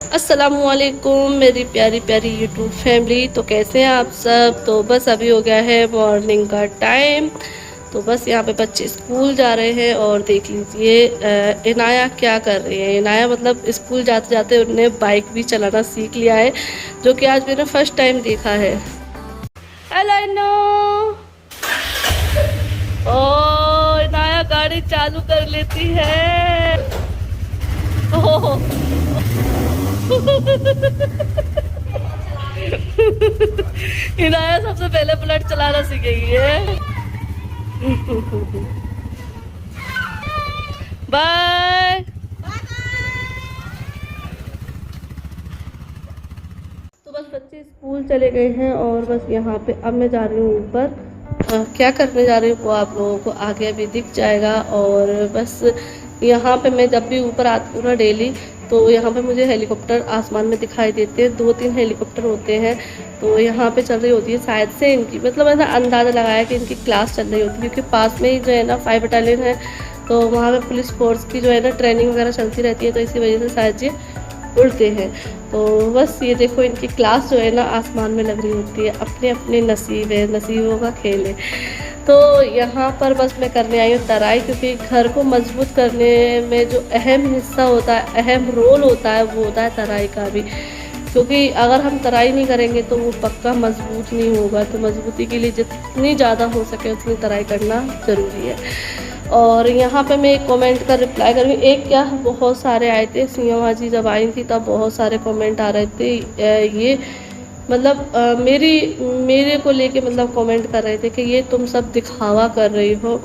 अस्सलामुअलैकुम मेरी प्यारी प्यारी यूट्यूब फैमिली। तो कैसे हैं आप सब। तो बस अभी हो गया है मॉर्निंग का टाइम। तो बस यहाँ पे बच्चे स्कूल जा रहे हैं और देख लीजिए इनाया क्या कर रही है। इनाया मतलब स्कूल जाते जाते उन्होंने बाइक भी चलाना सीख लिया है, जो कि आज मैंने फर्स्ट टाइम देखा है। हेलो इन्नो। ओ इनाया गाड़ी चालू कर लेती है। ओह इनाया सबसे पहले बुलेट चलाना सीखेगी है। बाय। तो बस बच्चे स्कूल चले गए हैं और बस यहाँ पे अब मैं जा रही हूँ ऊपर। क्या करने जा रही हूँ वो आप लोगों को आगे अभी दिख जाएगा। और बस यहाँ पे मैं जब भी ऊपर आती हूँ ना डेली, तो यहाँ पे मुझे हेलीकॉप्टर आसमान में दिखाई देते हैं। 2-3 हेलीकॉप्टर होते हैं। तो यहाँ पे चल रही होती है शायद से इनकी, मतलब मैंने अंदाज़ा लगाया कि इनकी क्लास चल रही होती है, क्योंकि पास में ही जो है ना 5 बटालियन है। तो वहाँ पे पुलिस फोर्स की जो है ना ट्रेनिंग वगैरह चलती रहती है, तो इसी वजह से शायद ये उड़ते हैं। तो बस ये देखो इनकी क्लास जो है ना आसमान में लग रही होती है। अपने अपने नसीब है, नसीबों का खेल है। तो यहाँ पर बस मैं करने आई हूँ तराई, क्योंकि घर को मजबूत करने में जो अहम हिस्सा होता है, अहम रोल होता है, वो होता है तराई का भी। क्योंकि अगर हम तराई नहीं करेंगे तो वो पक्का मजबूत नहीं होगा। तो मजबूती के लिए जितनी ज़्यादा हो सके उतनी तराई करना ज़रूरी है। और यहाँ पे मैं एक कमेंट का रिप्लाई करूँगी। एक क्या, बहुत सारे आए थे। सियामा जी जब आई थी तब बहुत सारे कमेंट आ रहे थे। ये मतलब मेरे को लेके मतलब कमेंट कर रहे थे कि ये तुम सब दिखावा कर रही हो,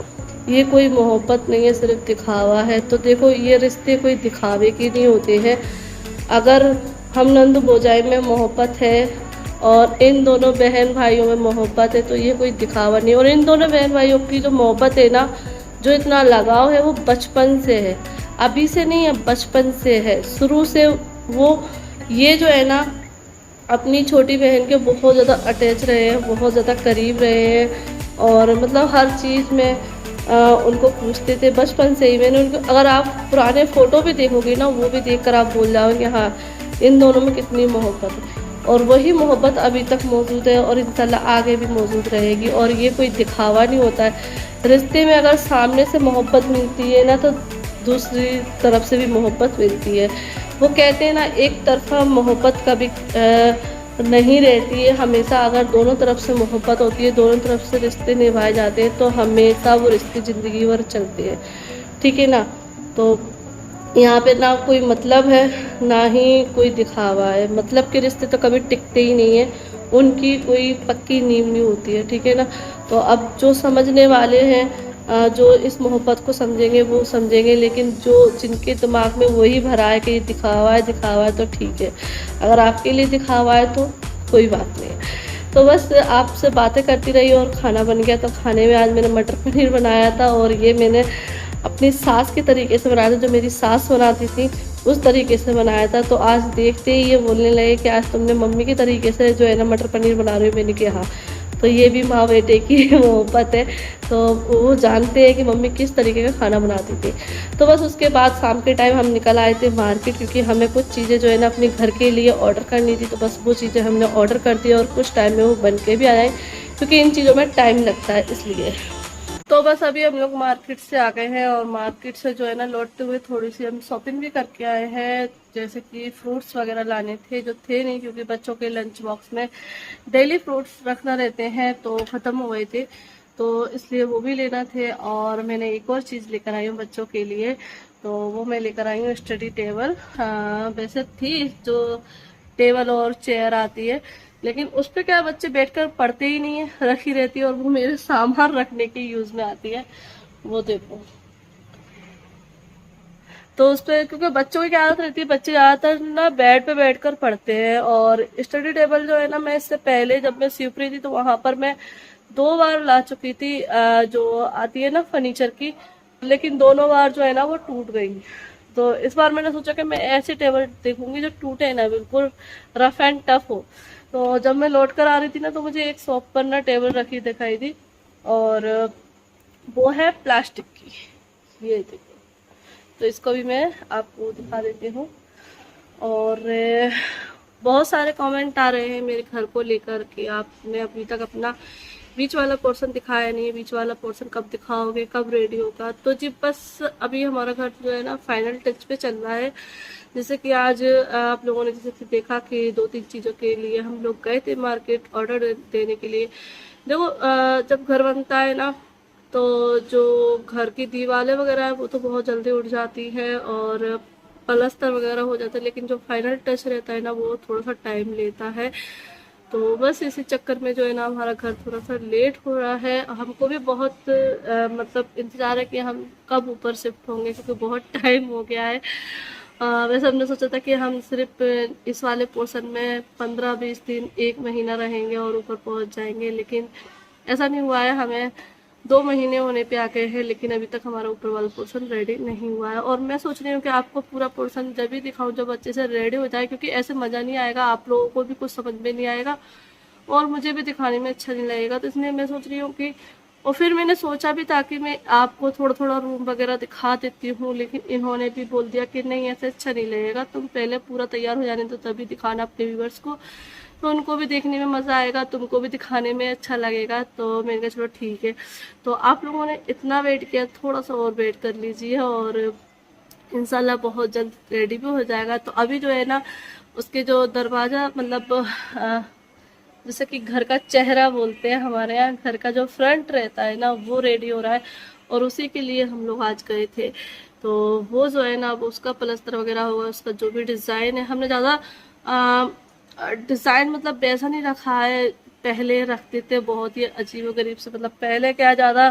ये कोई मोहब्बत नहीं है, सिर्फ दिखावा है। तो देखो ये रिश्ते कोई दिखावे के नहीं होते हैं। अगर हम नंद बोजाई में मोहब्बत है और इन दोनों बहन भाइयों में मोहब्बत है, तो ये कोई दिखावा नहीं। और इन दोनों बहन भाइयों की जो मोहब्बत है ना, जो इतना लगाव है, वो बचपन से है। अभी से नहीं है, बचपन से है, शुरू से। वो ये जो है ना अपनी छोटी बहन के बहुत ज़्यादा अटैच रहे हैं, बहुत ज़्यादा करीब रहे हैं। और मतलब हर चीज़ में उनको पूछते थे बचपन से ही। मैंने उनको, अगर आप पुराने फ़ोटो भी देखोगे ना, वो भी देखकर आप बोल जाओगे हाँ इन दोनों में कितनी मोहब्बत है। और वही मोहब्बत अभी तक मौजूद है और इंशाल्लाह आगे भी मौजूद रहेगी। और ये कोई दिखावा नहीं होता है। रिश्ते में अगर सामने से मोहब्बत मिलती है ना, तो दूसरी तरफ से भी मोहब्बत मिलती है। वो कहते हैं ना, एक तरफा मोहब्बत कभी नहीं रहती है। हमेशा अगर दोनों तरफ से मोहब्बत होती है, दोनों तरफ से रिश्ते निभाए जाते हैं, तो हमेशा वो रिश्ते ज़िंदगी भर चलते हैं। ठीक है ना। तो यहाँ पे ना कोई मतलब है, ना ही कोई दिखावा है। मतलब के रिश्ते तो कभी टिकते ही नहीं है, उनकी कोई पक्की नींव नहीं होती है। ठीक है ना। तो अब जो समझने वाले हैं, जो इस मोहब्बत को समझेंगे वो समझेंगे। लेकिन जो जिनके दिमाग में वही भरा है कि ये दिखावा है, दिखावा है, तो ठीक है। अगर आपके लिए दिखावा है तो कोई बात नहीं है। तो बस आपसे बातें करती रही और खाना बन गया। तो खाने में आज मैंने मटर पनीर बनाया था, और ये मैंने अपनी सास के तरीके से बनाया था, जो मेरी सास बनाती थी उस तरीके से बनाया था। तो आज देखते ही ये बोलने लगे कि आज तुमने मम्मी के तरीके से जो है ना मटर पनीर बना रही हो। मैंने कहा हाँ। तो ये भी माँ बेटे की मोहब्बत है। तो वो जानते हैं कि मम्मी किस तरीके का खाना बनाती थी। तो बस उसके बाद शाम के टाइम हम निकल आए थे मार्केट, क्योंकि हमें कुछ चीज़ें जो है ना अपने घर के लिए ऑर्डर करनी थी। तो बस वो चीज़ें हमने ऑर्डर कर दी और कुछ टाइम में वो बन के भी आ जाए, क्योंकि इन चीज़ों में टाइम लगता है इसलिए। तो बस अभी हम लोग मार्केट से आ गए हैं, और मार्केट से जो है ना लौटते हुए थोड़ी सी हम शॉपिंग भी करके आए हैं। जैसे कि फ्रूट्स वगैरह लाने थे, जो थे नहीं, क्योंकि बच्चों के लंच बॉक्स में डेली फ्रूट्स रखना रहते हैं, तो ख़त्म हो गए थे। तो इसलिए वो भी लेना थे। और मैंने एक और चीज़ लेकर आई हूँ बच्चों के लिए। तो वो मैं लेकर आई हूँ स्टडी टेबल। हाँ वैसे थी जो टेबल और चेयर आती है, लेकिन उस पर क्या बच्चे बैठकर पढ़ते ही नहीं है, रखी रहती है। और वो मेरे सामान रखने के यूज में आती है। वो देखो, तो उस पर क्योंकि बच्चों की क्या आदत रहती है, बच्चे ज्यादातर ना बेड पे बैठकर पढ़ते हैं। और स्टडी टेबल जो है ना, मैं इससे पहले जब मैं शिवपुरी थी तो वहां पर मैं 2 बार ला चुकी थी, जो आती है ना फर्नीचर की। लेकिन दोनों बार जो है ना वो टूट गई। तो इस बार मैंने सोचा कि मैं ऐसी टेबल देखूंगी जो टूटे ना, बिल्कुल रफ एंड टफ हो। तो जब मैं लौट कर आ रही थी ना, तो मुझे एक शॉप पर ना टेबल रखी दिखाई दी, और वो है प्लास्टिक की। ये देखो, तो इसको भी मैं आपको दिखा देती हूँ। और बहुत सारे कमेंट आ रहे हैं मेरे घर को लेकर कि आपने अभी तक अपना बीच वाला पोर्शन दिखाया नहीं है, बीच वाला पोर्शन कब दिखाओगे, कब रेडी होगा। तो जी बस अभी हमारा घर जो है ना फाइनल टच पे चल रहा है। जैसे कि आज आप लोगों ने जैसे कि देखा कि 2-3 चीज़ों के लिए हम लोग गए थे मार्केट ऑर्डर देने के लिए। देखो जब घर बनता है ना तो जो घर की दीवारें वगैरह है वो तो बहुत जल्दी उठ जाती है और प्लास्टर वगैरह हो जाता है, लेकिन जो फाइनल टच रहता है ना वो थोड़ा सा टाइम लेता है। तो बस इसी चक्कर में जो है ना हमारा घर थोड़ा सा लेट हो रहा है। हमको भी बहुत मतलब इंतज़ार है कि हम कब ऊपर शिफ्ट होंगे, क्योंकि बहुत टाइम हो गया है। वैसे हमने सोचा था कि हम सिर्फ इस वाले पोर्शन में 15-20 दिन 1 महीना रहेंगे और ऊपर पहुंच जाएंगे, लेकिन ऐसा नहीं हुआ है। हमें 2 महीने होने पे आ गए हैं, लेकिन अभी तक हमारा ऊपर वाला पोर्शन रेडी नहीं हुआ है। और मैं सोच रही हूँ कि आपको पूरा पोर्शन जब भी दिखाऊं जब अच्छे से रेडी हो जाए, क्योंकि ऐसे मज़ा नहीं आएगा, आप लोगों को भी कुछ समझ में नहीं आएगा और मुझे भी दिखाने में अच्छा नहीं लगेगा। तो इसलिए मैं सोच रही हूँ कि, और फिर मैंने सोचा भी था कि मैं आपको थोड़ा थोड़ा रूम वगैरह दिखा देती हूँ, लेकिन इन्होंने भी बोल दिया कि नहीं ऐसे अच्छा नहीं लगेगा, तुम पहले पूरा तैयार हो जाने दो तभी दिखाना अपने व्यूवर्स को, तो उनको भी देखने में मज़ा आएगा, तुमको भी दिखाने में अच्छा लगेगा। तो मैंने कहा चलो ठीक है। तो आप लोगों ने इतना वेट किया, थोड़ा सा और वेट कर लीजिए और इंशाल्लाह बहुत जल्द रेडी भी हो जाएगा। तो अभी जो है ना उसके जो दरवाज़ा मतलब जैसे कि घर का चेहरा बोलते हैं हमारे यहाँ, घर का जो फ्रंट रहता है ना वो रेडी हो रहा है और उसी के लिए हम लोग आज गए थे। तो वो जो है ना अब उसका प्लस्तर वगैरह होगा, उसका जो भी डिज़ाइन है हमने ज़्यादा डिज़ाइन मतलब वैसा नहीं रखा है। पहले रखते थे बहुत ही अजीब गरीब से, मतलब पहले क्या ज़्यादा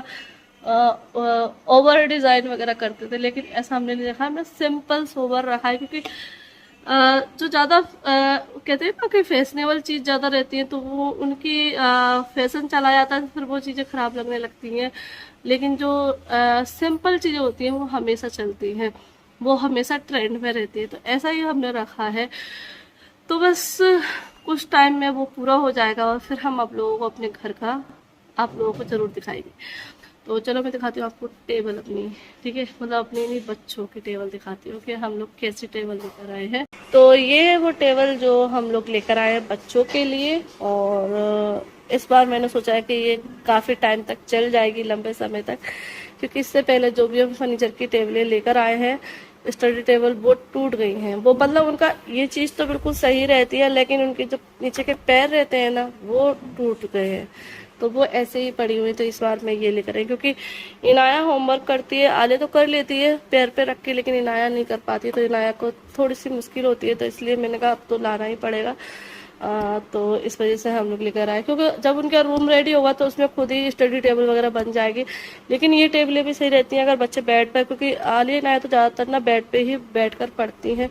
ओवर डिज़ाइन वगैरह करते थे, लेकिन ऐसा हमने नहीं रखा। हमने सिंपल सोबर रखा है, क्योंकि जो ज़्यादा कहते हैं ना कि फैशनेबल चीज़ ज़्यादा रहती है तो वो उनकी फैशन चला जाता है, फिर वो चीज़ें ख़राब लगने लगती हैं। लेकिन जो सिंपल चीज़ें होती हैं वो हमेशा चलती हैं, वो हमेशा ट्रेंड में रहती है। तो ऐसा ही हमने रखा है। तो बस कुछ टाइम में वो पूरा हो जाएगा और फिर हम आप लोगों को अपने घर का आप लोगों को ज़रूर दिखाएंगे। तो चलो मैं दिखाती हूँ आपको टेबल अपनी, ठीक है, मतलब अपनी नहीं बच्चों की टेबल दिखाती हूँ कि हम लोग कैसी टेबल लेकर आए हैं। तो ये है वो टेबल जो हम लोग लेकर आए हैं बच्चों के लिए, और इस बार मैंने सोचा है कि ये काफ़ी टाइम तक चल जाएगी, लंबे समय तक, क्योंकि इससे पहले जो भी हम फर्नीचर की टेबलें लेकर आए हैं स्टडी टेबल वो टूट गई हैं। वो मतलब उनका ये चीज़ तो बिल्कुल सही रहती है, लेकिन उनके जो नीचे के पैर रहते हैं ना वो टूट गए हैं, तो वो ऐसे ही पड़ी हुई। तो इस बार मैं ये लेकर आई, क्योंकि इनाया होमवर्क करती है, आले तो कर लेती है पैर पे रख के, लेकिन इनाया नहीं कर पाती है, तो इनाया को थोड़ी सी मुश्किल होती है। तो इसलिए मैंने कहा अब तो लाना ही पड़ेगा। तो इस वजह से हम लोग लेकर आए, क्योंकि जब उनका रूम रेडी होगा तो उसमें खुद ही स्टडी टेबल वगैरह बन जाएगी। लेकिन ये टेबलें भी सही रहती हैं अगर बच्चे बेड पर, क्योंकि आलिया इनाया तो ज़्यादातर ना बेड पे ही बैठ कर पढ़ती हैं,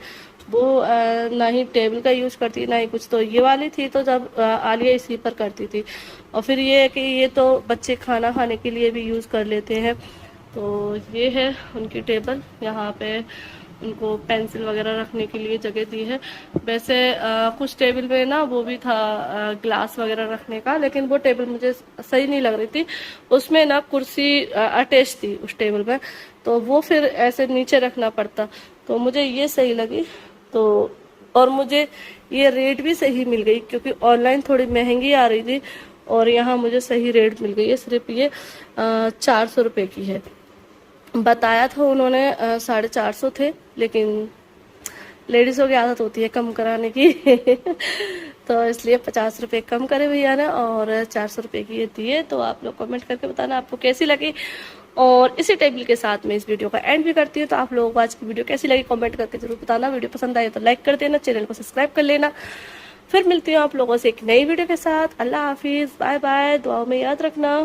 वो ना ही टेबल का यूज़ करती ना ही कुछ। तो ये वाली थी तो जब आलिया इसी पर करती थी। और फिर ये है कि ये तो बच्चे खाना खाने के लिए भी यूज़ कर लेते हैं। तो ये है उनकी टेबल, यहाँ पे उनको पेंसिल वगैरह रखने के लिए जगह दी है। वैसे कुछ टेबल में ना वो भी था ग्लास वगैरह रखने का, लेकिन वो टेबल मुझे सही नहीं लग रही थी, उसमें ना कुर्सी अटैच थी उस टेबल में, तो वो फिर ऐसे नीचे रखना पड़ता। तो मुझे ये सही लगी, तो और मुझे ये रेट भी सही मिल गई, क्योंकि ऑनलाइन थोड़ी महंगी आ रही थी और यहाँ मुझे सही रेट मिल गई है। सिर्फ ये 400 रुपये की है। बताया था उन्होंने 450 थे, लेकिन लेडीज़ों की आदत होती है कम कराने की तो इसलिए 50 रुपये कम करे भैया ने और 400 रुपये की ये दिए। तो आप लोग कमेंट करके बताना आपको कैसी लगी। और इसी टेबल के साथ में इस वीडियो का एंड भी करती हूँ। तो आप लोगों को आज की वीडियो कैसी लगी कमेंट करके जरूर बताना। वीडियो पसंद आए तो लाइक कर देना, चैनल को सब्सक्राइब कर लेना। फिर मिलती हूँ आप लोगों से एक नई वीडियो के साथ। अल्लाह हाफिज़, बाय बाय, दुआओं में याद रखना।